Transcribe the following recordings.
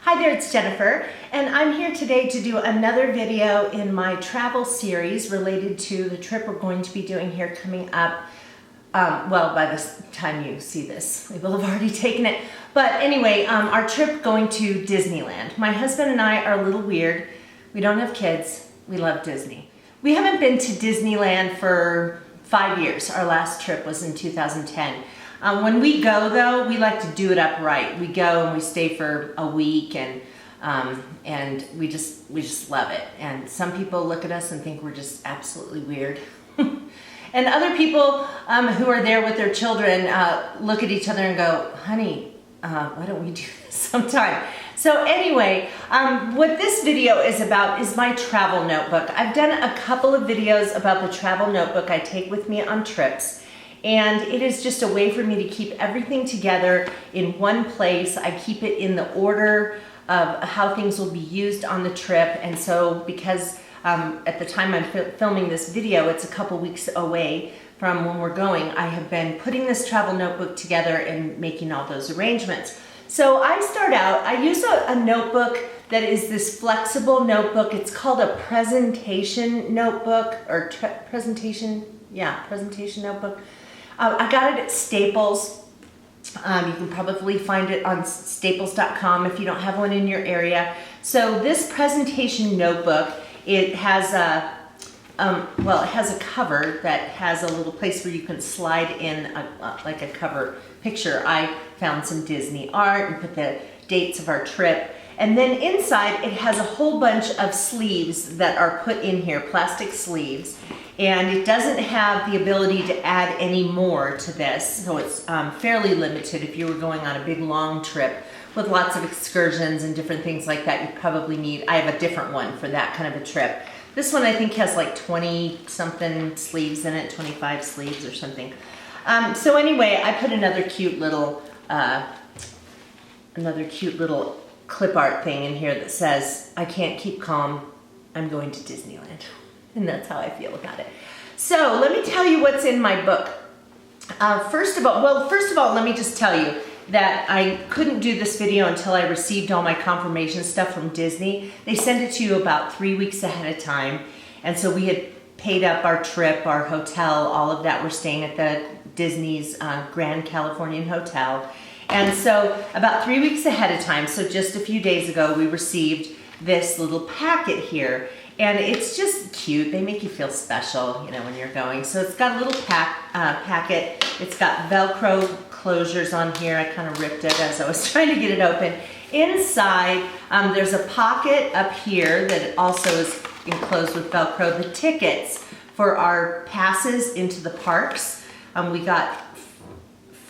Hi there, it's Jennifer, and I'm here today to do another video in my travel series related to the trip we're going to be doing here coming up. Well, by the time you see this, we will have already taken it. But anyway, our trip going to Disneyland. My husband and I are a little weird. We don't have kids. We love Disney. We haven't been to Disneyland for 5 years. Our last trip was in 2010. When we go though, we like to do it up right. We go and we stay for a week and we just love it. And some people look at us and think we're just absolutely weird. And other people who are there with their children look at each other and go, honey, why don't we do this sometime? So anyway, what this video is about is my travel notebook. I've done a couple of videos about the travel notebook I take with me on trips. And it is just a way for me to keep everything together in one place. I keep it in the order of how things will be used on the trip. And so because at the time I'm filming this video, it's a couple weeks away from when we're going, I have been putting this travel notebook together and making all those arrangements. So I start out, I use a notebook that is this flexible notebook. It's called a presentation notebook or presentation notebook. I got it at Staples. You can probably find it on staples.com if you don't have one in your area. So this presentation notebook, it has a cover that has a little place where you can slide in like a cover picture. I found some Disney art and put the dates of our trip. And then inside it has a whole bunch of sleeves that are put in here, plastic sleeves. And it doesn't have the ability to add any more to this, so it's fairly limited. If you were going on a big long trip with lots of excursions and different things like that, you probably need, I have a different one for that kind of a trip. This one I think has like 20 something sleeves in it, 25 sleeves or something. So anyway, I put another cute little clip art thing in here that says, I can't keep calm, I'm going to Disneyland. And that's how I feel about it. So let me tell you what's in my book. First of all, let me just tell you that I couldn't do this video until I received all my confirmation stuff from Disney. They send it to you about 3 weeks ahead of time. And so we had paid up our trip, our hotel, all of that. We're staying at the Disney's Grand Californian Hotel. And so about 3 weeks ahead of time, so just a few days ago, we received this little packet here. And it's just cute. They make you feel special, you know, when you're going. So it's got a little packet. It's got Velcro closures on here. I kind of ripped it as I was trying to get it open. Inside, there's a pocket up here that also is enclosed with Velcro. The tickets for our passes into the parks. We got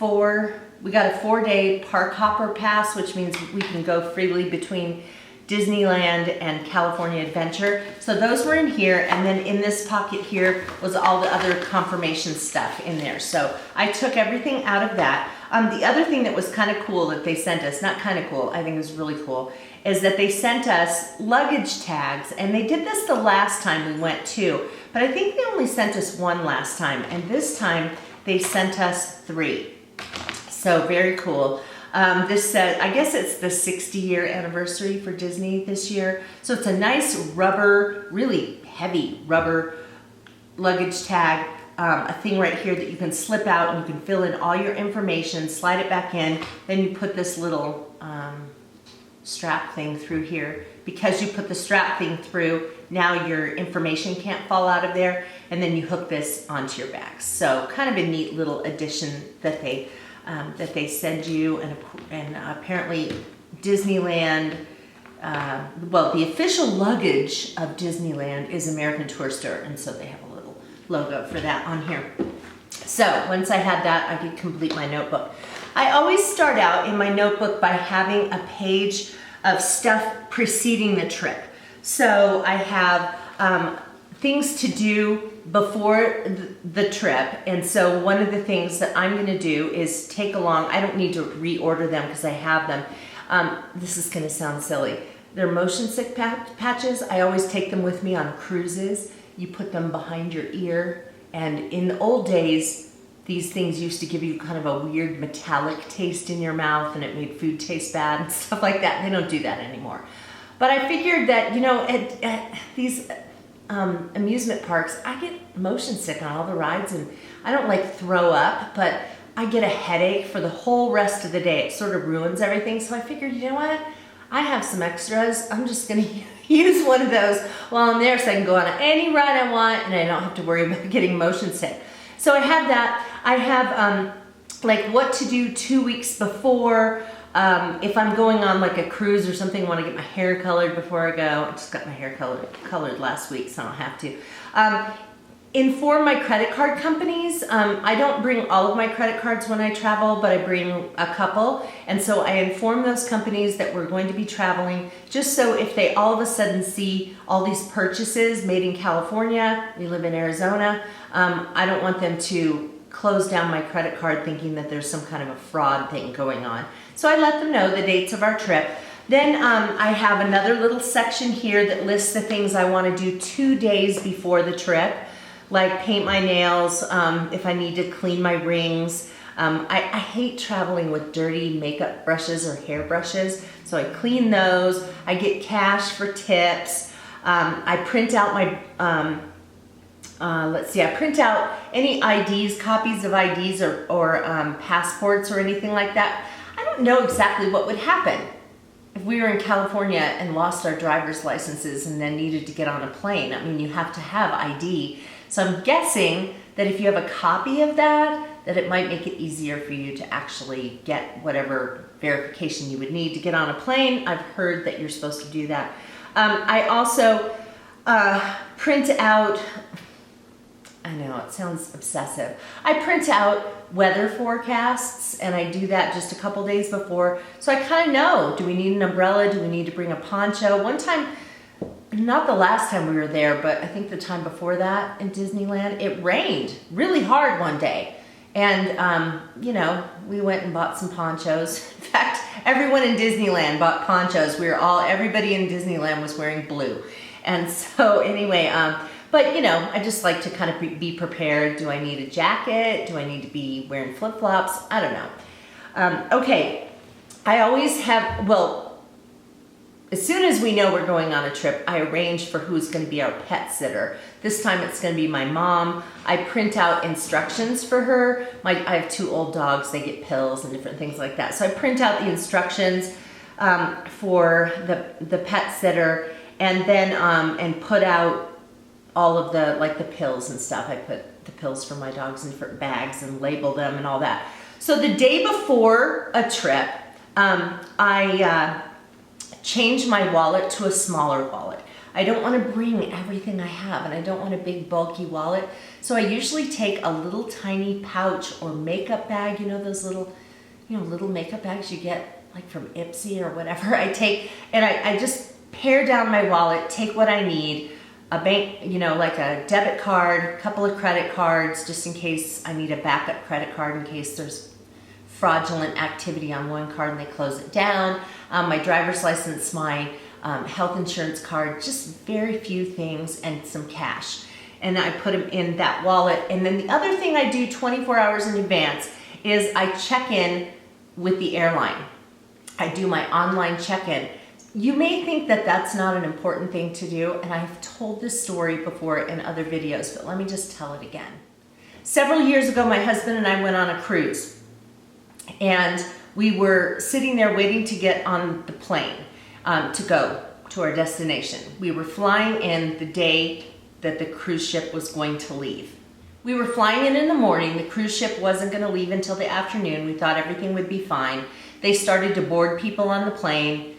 a 4-day park hopper pass, which means we can go freely between Disneyland and California Adventure. So those were in here, and then in this pocket here was all the other confirmation stuff in there. So I took everything out of that. The other thing that was kind of cool that they sent us, not kind of cool, I think it was really cool, is that they sent us luggage tags, and they did this the last time we went too, but I think they only sent us one last time, and this time they sent us 3. So very cool. This said, I guess it's the 60-year anniversary for Disney this year. So it's a nice rubber, really heavy rubber luggage tag, a thing right here that you can slip out and you can fill in all your information, slide it back in, then you put this little strap thing through here. Because you put the strap thing through, now your information can't fall out of there, and then you hook this onto your back. So kind of a neat little addition that they send you, and apparently Disneyland, well, the official luggage of Disneyland is American Tourister, and so they have a little logo for that on here. So once I had that, I could complete my notebook. I always start out in my notebook by having a page of stuff preceding the trip. So I have things to do before the trip, and so one of the things that I'm going to do is take along, I don't need to reorder them because I have them. This is going to sound silly. They're motion sick patches. I always take them with me on cruises. You put them behind your ear, and in the old days, these things used to give you kind of a weird metallic taste in your mouth and it made food taste bad and stuff like that. They don't do that anymore. But I figured that, you know, at these amusement parks, I get motion sick on all the rides, and I don't like throw up, but I get a headache for the whole rest of the day. It sort of ruins everything. So I figured, you know what? I have some extras. I'm just gonna use one of those while I'm there so I can go on any ride I want and I don't have to worry about getting motion sick. So I have that. I have like what to do 2 weeks before. If I'm going on like a cruise or something, I want to get my hair colored before I go. I just got my hair colored last week, so I don't have to. Inform my credit card companies. I don't bring all of my credit cards when I travel, but I bring a couple. And so I inform those companies that we're going to be traveling, just so if they all of a sudden see all these purchases made in California, we live in Arizona, I don't want them to close down my credit card thinking that there's some kind of a fraud thing going on. So I let them know the dates of our trip. Then I have another little section here that lists the things I want to do 2 days before the trip, like paint my nails, if I need to clean my rings. I hate traveling with dirty makeup brushes or hair brushes, so I clean those. I get cash for tips. I print out my, I print out any IDs, copies of IDs or passports or anything like that. I don't know exactly what would happen if we were in California and lost our driver's licenses and then needed to get on a plane. I mean, you have to have ID. So I'm guessing that if you have a copy of that it might make it easier for you to actually get whatever verification you would need to get on a plane. I've heard that you're supposed to do that. I also print out, I know it sounds obsessive, I print out weather forecasts, and I do that just a couple days before. So I kind of know, do we need an umbrella? Do we need to bring a poncho? One time, not the last time we were there, but I think the time before that in Disneyland, it rained really hard one day. And, you know, we went and bought some ponchos. In fact, everyone in Disneyland bought ponchos. Everybody in Disneyland was wearing blue. And so anyway, but you know, I just like to kind of be prepared. Do I need a jacket? Do I need to be wearing flip-flops? I don't know. Okay, I always have, well, as soon as we know we're going on a trip, I arrange for who's going to be our pet sitter. This time it's going to be my mom. I print out instructions for her. I have 2 old dogs. They get pills and different things like that. So I print out the instructions for the pet sitter, and then and put out all of the, like the pills and stuff. I put the pills for my dogs in different bags and label them and all that. So the day before a trip, I change my wallet to a smaller wallet. I don't want to bring everything I have, and I don't want a big bulky wallet. So I usually take a little tiny pouch or makeup bag, you know, those little, little makeup bags you get like from Ipsy or whatever. I take, and I just pare down my wallet, take what I need, a bank, like a debit card, a couple of credit cards, just in case I need a backup credit card in case there's fraudulent activity on one card and they close it down, my driver's license, my health insurance card, just very few things, and some cash. And I put them in that wallet. And then the other thing I do 24 hours in advance is I check in with the airline. I do my online check-in. You may think that that's not an important thing to do, and I've told this story before in other videos, but let me just tell it again. Several years ago, my husband and I went on a cruise, and we were sitting there waiting to get on the plane to go to our destination. We were flying in the day that the cruise ship was going to leave. We were flying in the morning. The cruise ship wasn't going to leave until the afternoon. We thought everything would be fine. They started to board people on the plane.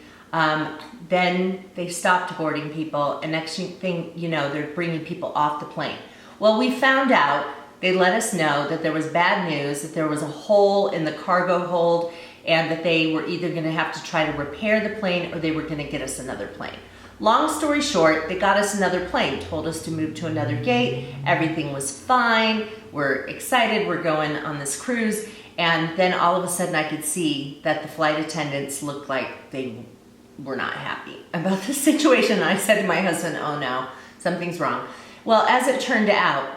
Then they stopped boarding people, and next thing you know, they're bringing people off the plane. Well, we found out, they let us know that there was bad news, that there was a hole in the cargo hold, and that they were either going to have to try to repair the plane or they were going to get us another plane. Long story short, they got us another plane, told us to move to another gate. Everything was fine. We're excited. We're going on this cruise. And then all of a sudden I could see that the flight attendants looked like they were not happy about the situation. I said to my husband, oh no, something's wrong. Well, as it turned out,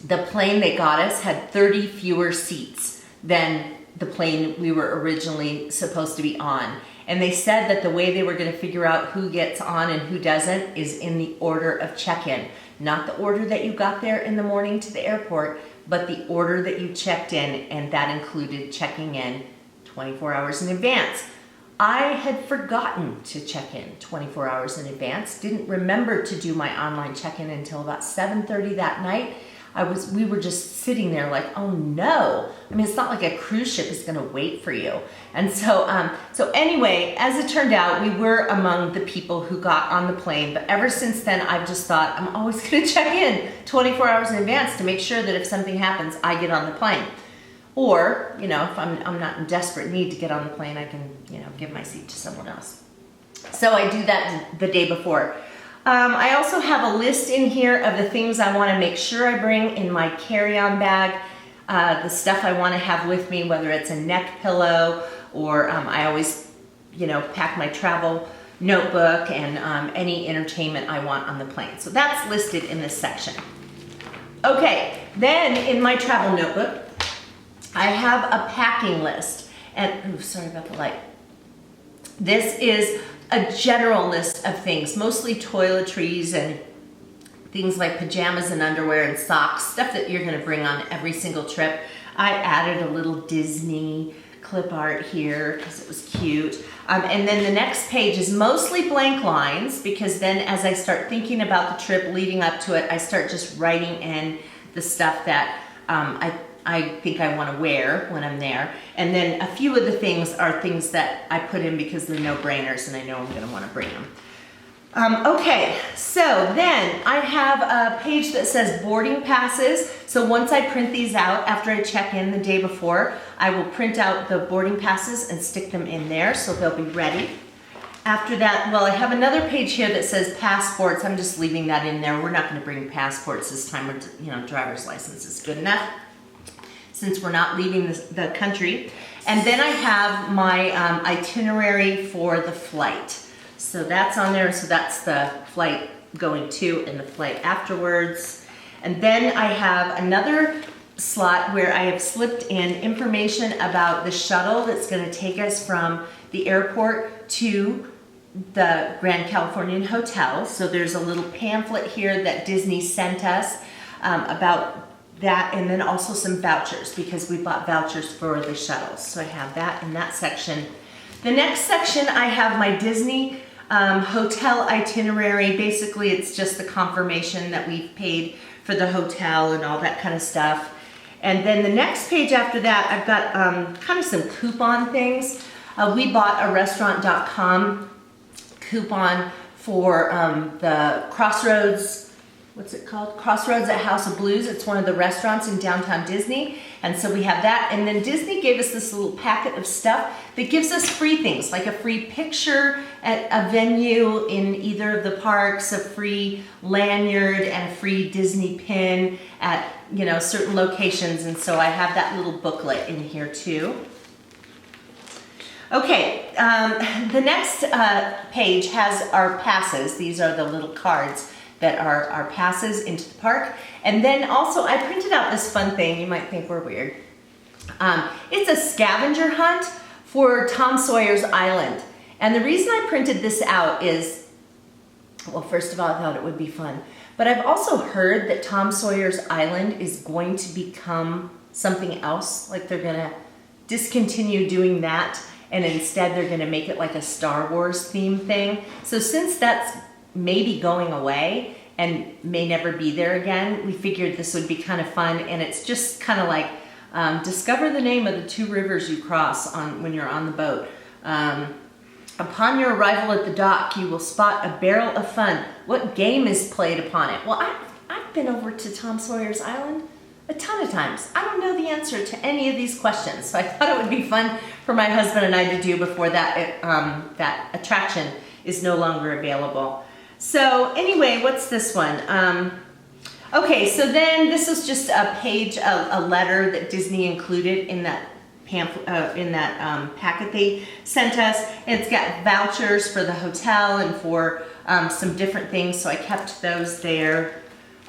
the plane that got us had 30 fewer seats than the plane we were originally supposed to be on. And they said that the way they were going to figure out who gets on and who doesn't is in the order of check-in. Not the order that you got there in the morning to the airport, but the order that you checked in, and that included checking in 24 hours in advance. I had forgotten to check in 24 hours in advance, didn't remember to do my online check-in until about 7:30 that night. We were just sitting there like, oh no. I mean, it's not like a cruise ship is gonna wait for you. And so anyway, as it turned out, we were among the people who got on the plane, but ever since then, I've just thought, I'm always gonna check in 24 hours in advance to make sure that if something happens, I get on the plane. Or, you know, if I'm not in desperate need to get on the plane, I can, you know, give my seat to someone else. So I do that the day before. I also have a list in here of the things I want to make sure I bring in my carry-on bag, the stuff I want to have with me, whether it's a neck pillow or I always, you know, pack my travel notebook and any entertainment I want on the plane. So that's listed in this section. Okay, then in my travel notebook, I have a packing list. And, ooh, sorry about the light. This is a general list of things, mostly toiletries and things like pajamas and underwear and socks, stuff that you're gonna bring on every single trip. I added a little Disney clip art here because it was cute. And then the next page is mostly blank lines, because then as I start thinking about the trip leading up to it, I start just writing in the stuff that I think I want to wear when I'm there. And then a few of the things are things that I put in because they're no-brainers and I know I'm going to want to bring them. Okay, so then I have a page that says boarding passes. So once I print these out after I check in the day before, I will print out the boarding passes and stick them in there so they'll be ready. After that, well, I have another page here that says passports. I'm just leaving that in there. We're not going to bring passports this time. You know, driver's license is good enough, since we're not leaving the country. And then I have my itinerary for the flight. So that's on there, so that's the flight going to and the flight afterwards. And then I have another slot where I have slipped in information about the shuttle that's gonna take us from the airport to the Grand Californian Hotel. So there's a little pamphlet here that Disney sent us about that, and then also some vouchers because we bought vouchers for the shuttles. So I have that in that section. The next section, I have my Disney hotel itinerary. Basically, it's just the confirmation that we've paid for the hotel and all that kind of stuff. And then the next page after that, I've got kind of some coupon things. We bought a restaurant.com coupon for the Crossroads. What's it called? Crossroads at House of Blues. It's one of the restaurants in downtown Disney. And so we have that. And then Disney gave us this little packet of stuff that gives us free things, like a free picture at a venue in either of the parks, a free lanyard, and a free Disney pin at, you know, certain locations. And so I have that little booklet in here too. Okay, the next page has our passes. These are the little cards that are our passes into the park. And then also I printed out this fun thing. You might think we're weird. It's a scavenger hunt for Tom Sawyer's Island. And the reason I printed this out is, well, first of all, I thought it would be fun. But I've also heard that Tom Sawyer's Island is going to become something else. Like they're gonna discontinue doing that, and instead they're gonna make it like a Star Wars theme thing. So since that's maybe going away and may never be there again, we figured this would be kind of fun. And it's just kind of like discover the name of the two rivers you cross when you're on the boat. Upon your arrival at the dock, you will spot a barrel of fun. What game is played upon it? Well, I've been over to Tom Sawyer's Island a ton of times. I don't know the answer to any of these questions, so I thought it would be fun for my husband and I to do before that that attraction is no longer available. So anyway, what's this one? Okay, so then this is just a page, a letter that Disney included in that pamphlet, packet they sent us. It's got vouchers for the hotel and for some different things, so I kept those there.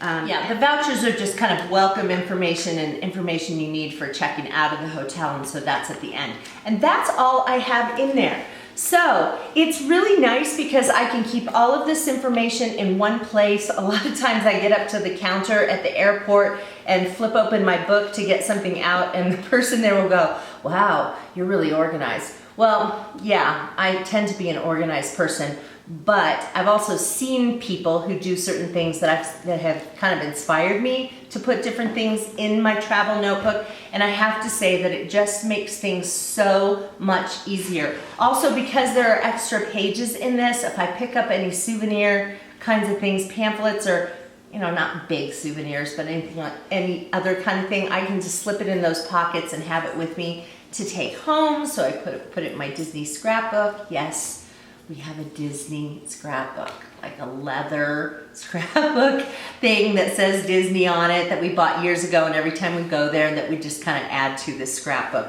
Yeah, the vouchers are just kind of welcome information and information you need for checking out of the hotel, and so that's at the end. And that's all I have in there. So it's really nice because I can keep all of this information in one place. A lot of times I get up to the counter at the airport and flip open my book to get something out, and the person there will go, wow, you're really organized. Well, yeah, I tend to be an organized person, but I've also seen people who do certain things that have kind of inspired me to put different things in my travel notebook, and I have to say that it just makes things so much easier. Also, because there are extra pages in this, if I pick up any souvenir kinds of things, pamphlets, or not big souvenirs, but anything like any other kind of thing, I can just slip it in those pockets and have it with me to take home. So I put it in my Disney scrapbook. Yes, we have a Disney scrapbook, like a leather scrapbook thing that says Disney on it that we bought years ago, and every time we go there that we just kind of add to this scrapbook.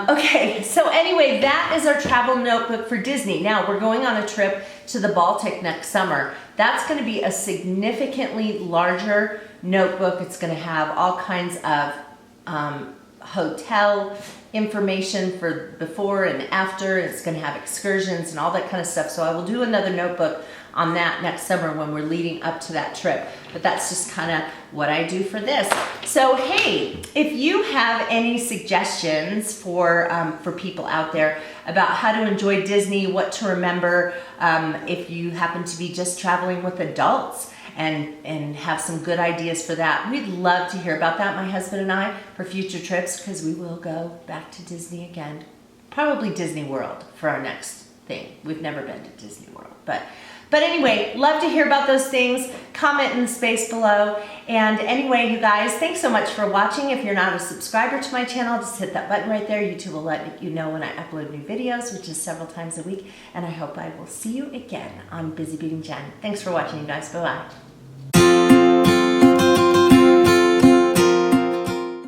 Okay, so anyway, that is our travel notebook for Disney. Now, we're going on a trip to the Baltic next summer. That's going to be a significantly larger notebook. It's going to have all kinds of hotel information for before and after. It's going to have excursions and all that kind of stuff. So I will do another notebook on that next summer when we're leading up to that trip. But that's just kind of what I do for this. So hey, if you have any suggestions for people out there about how to enjoy Disney, what to remember, if you happen to be just traveling with adults and have some good ideas for that, we'd love to hear about that, my husband and I, for future trips, because we will go back to Disney again. Probably Disney World for our next thing. We've never been to Disney World, but anyway, love to hear about those things. Comment in the space below. And anyway, you guys, thanks so much for watching. If you're not a subscriber to my channel, just hit that button right there. YouTube will let you know when I upload new videos, which is several times a week. And I hope I will see you again on Busy Being Jen. Thanks for watching, you guys. Bye-bye.